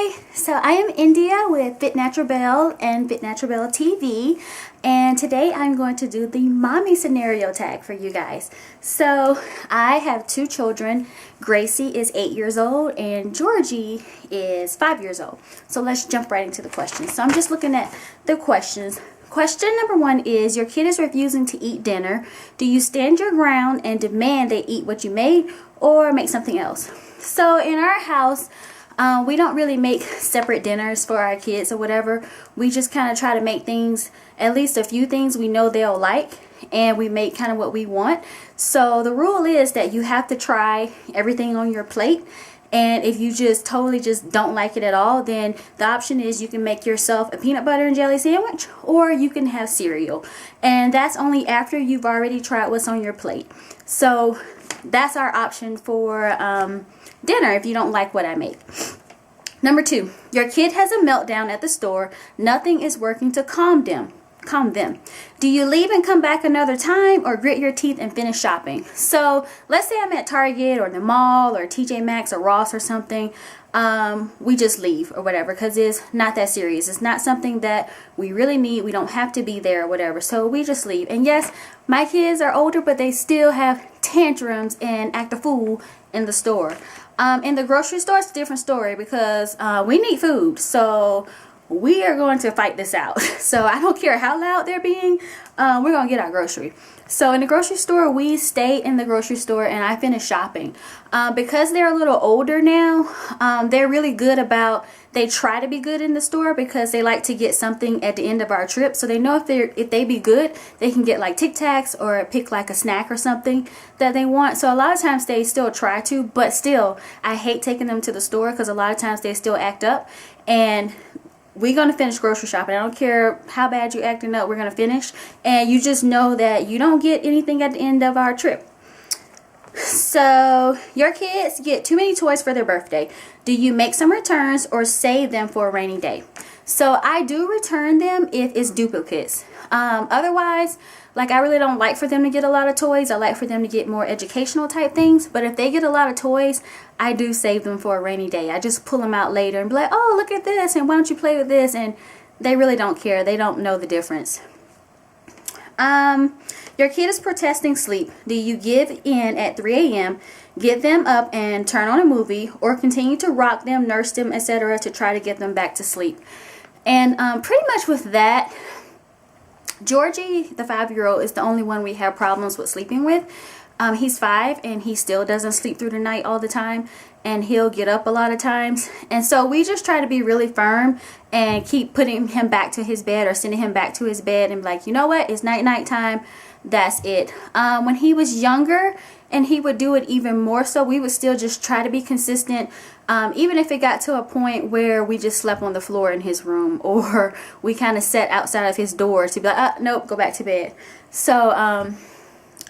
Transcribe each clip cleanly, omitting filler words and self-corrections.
Hi, so I am India with Fit Natural Belle and Fit Natural Belle TV, and today I'm going to do the mommy scenario tag for you guys. So I have two children. Gracie is 8 years old and Georgie is 5 years old. So let's jump right into the questions. So I'm just looking at the questions. Question number 1 is, your kid is refusing to eat dinner. Do you stand your ground and demand they eat what you made or make something else? So in our house, we don't really make separate dinners for our kids or whatever. We just kind of try to make things, at least a few things we know they'll like, and we make kind of what we want. So the rule is that you have to try everything on your plate. And if you just totally just don't like it at all, then the option is you can make yourself a peanut butter and jelly sandwich, or you can have cereal. And that's only after you've already tried what's on your plate. So that's our option for dinner if you don't like what I make. Number 2, your kid has a meltdown at the store. Nothing is working to calm them. Do you leave and come back another time, or grit your teeth and finish shopping? So let's say I'm at Target or the mall or TJ Maxx or Ross or something. We just leave or whatever because it's not that serious. It's not something that we really need. We don't have to be there or whatever. So we just leave. And yes, my kids are older, but they still have tantrums and act a fool in the store. In the grocery store, it's a different story because we need food. So we are going to fight this out. So I don't care how loud they're being, we're going to get our grocery. So in the grocery store, we stay in the grocery store and I finish shopping. Because they're a little older now, they're really good about, they try to be good in the store because they like to get something at the end of our trip. So they know if they be good, they can get like Tic Tacs or pick like a snack or something that they want. So a lot of times they still try to, but still, I hate taking them to the store because a lot of times they still act up. And we're going to finish grocery shopping. I don't care how bad you're acting up, we're going to finish. And you just know that you don't get anything at the end of our trip. So your kids get too many toys for their birthday. Do you make some returns or save them for a rainy day? So I do return them if it's duplicates. Otherwise, like, I really don't like for them to get a lot of toys. I like for them to get more educational type things. But if they get a lot of toys, I do save them for a rainy day. I just pull them out later and be like, oh, look at this, and why don't you play with this? And they really don't care. They don't know the difference. Your kid is protesting sleep. Do you give in at 3 a.m., get them up and turn on a movie, or continue to rock them, nurse them, etc. to try to get them back to sleep? And pretty much with that, Georgie, the 5-year-old, is the only one we have problems with sleeping with. He's 5 and he still doesn't sleep through the night all the time, and he'll get up a lot of times. And so we just try to be really firm and keep putting him back to his bed or sending him back to his bed and be like, you know what, it's night time. That's it. When he was younger and he would do it even more so, we would still just try to be consistent. Even if it got to a point where we just slept on the floor in his room, or we kind of sat outside of his door to be like, nope, go back to bed. So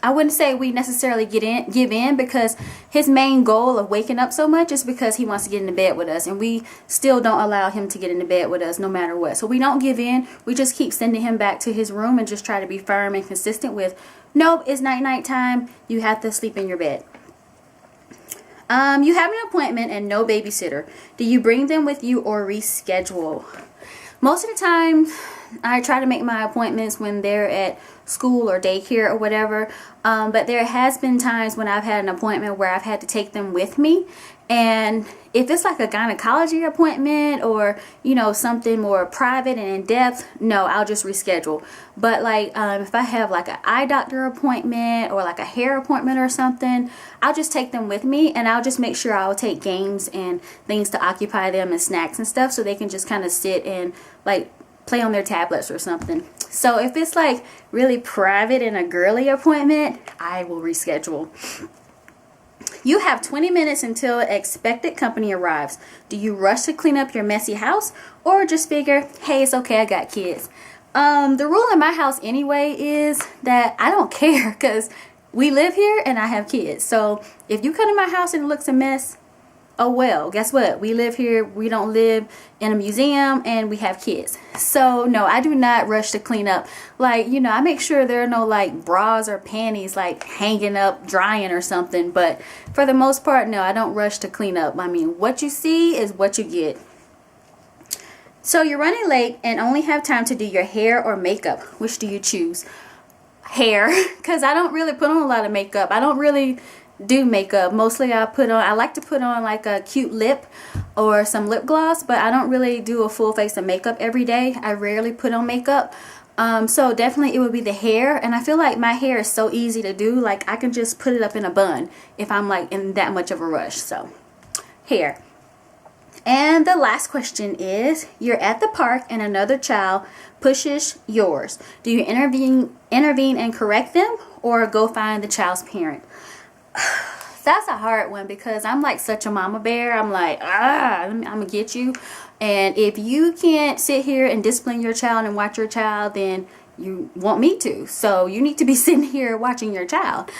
I wouldn't say we necessarily give in, because his main goal of waking up so much is because he wants to get into bed with us, and we still don't allow him to get into bed with us no matter what. So we don't give in. We just keep sending him back to his room and just try to be firm and consistent with, nope, it's night time. You have to sleep in your bed. You have an appointment and no babysitter. Do you bring them with you or reschedule? Most of the time, I try to make my appointments when they're at school or daycare or whatever. But there has been times when I've had an appointment where I've had to take them with me. And if it's like a gynecology appointment or, you know, something more private and in-depth, no, I'll just reschedule. But like if I have like an eye doctor appointment or like a hair appointment or something, I'll just take them with me, and I'll just make sure I'll take games and things to occupy them and snacks and stuff, so they can just kind of sit and like play on their tablets or something. So if it's like really private and a girly appointment, I will reschedule. You have 20 minutes until expected company arrives. Do you rush to clean up your messy house, or just figure, hey, it's okay, I got kids? The rule in my house anyway is that I don't care, because we live here and I have kids. So if you come to my house and it looks a mess, oh well, guess what? We live here. We don't live in a museum, and we have kids. So no, I do not rush to clean up. Like, you know, I make sure there are no like bras or panties like hanging up drying or something. But for the most part, no, I don't rush to clean up. I mean, what you see is what you get. So you're running late and only have time to do your hair or makeup. Which do you choose? Hair, because I don't really put on a lot of makeup. I don't really do makeup. Mostly I like to put on like a cute lip or some lip gloss, but I don't really do a full face of makeup every day. I rarely put on makeup. So definitely it would be the hair, and I feel like my hair is so easy to do. Like I can just put it up in a bun if I'm like in that much of a rush. So hair. And the last question is, you're at the park and another child pushes yours. Do you intervene and correct them, or go find the child's parent? That's a hard one because I'm like such a mama bear. I'm like, I'm gonna get you. And if you can't sit here and discipline your child and watch your child, then you want me to. So you need to be sitting here watching your child.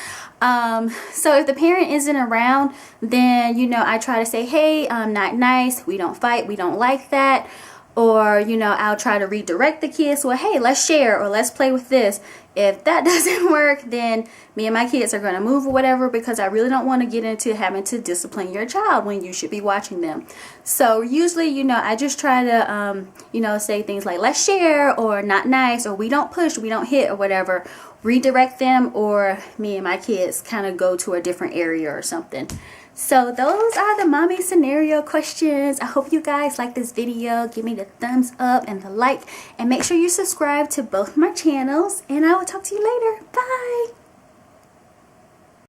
So if the parent isn't around, then, you know, I try to say, hey, not nice. We don't fight. We don't like that. Or, you know, I'll try to redirect the kids. Well, hey, let's share or let's play with this. If that doesn't work, then me and my kids are going to move or whatever, because I really don't want to get into having to discipline your child when you should be watching them. So usually, you know, I just try to, you know, say things like let's share or not nice or we don't push, we don't hit or whatever. Redirect them, or me and my kids kind of go to a different area or something. So those are the mommy scenario questions. I hope you guys like this video. Give me the thumbs up and the like, and make sure you subscribe to both my channels, and I will talk to you later. Bye.